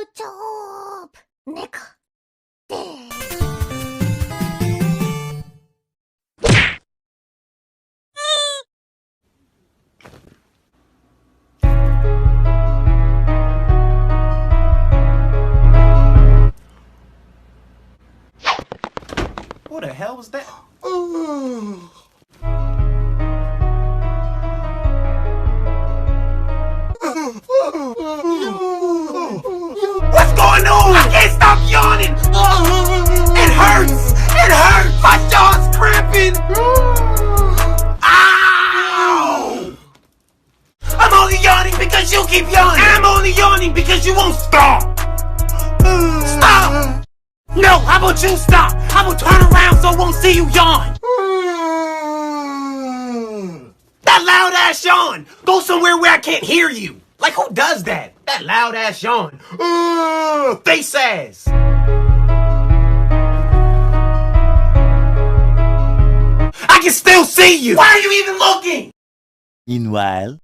YouTube 猫です。What the hell was that? What's going on? I can't stop yawning! It hurts! It hurts! My jaw's cramping! Ow! I'm only yawning because you keep yawning! I'm only yawning because you won't stop! Stop! No, how about you stop? I will turn around so I won't see you yawn! That loud ass yawn! Go somewhere where I can't hear you! Like, who does that? That loud ass yawn. Face ass. I can still see you. Why are you even looking? Meanwhile.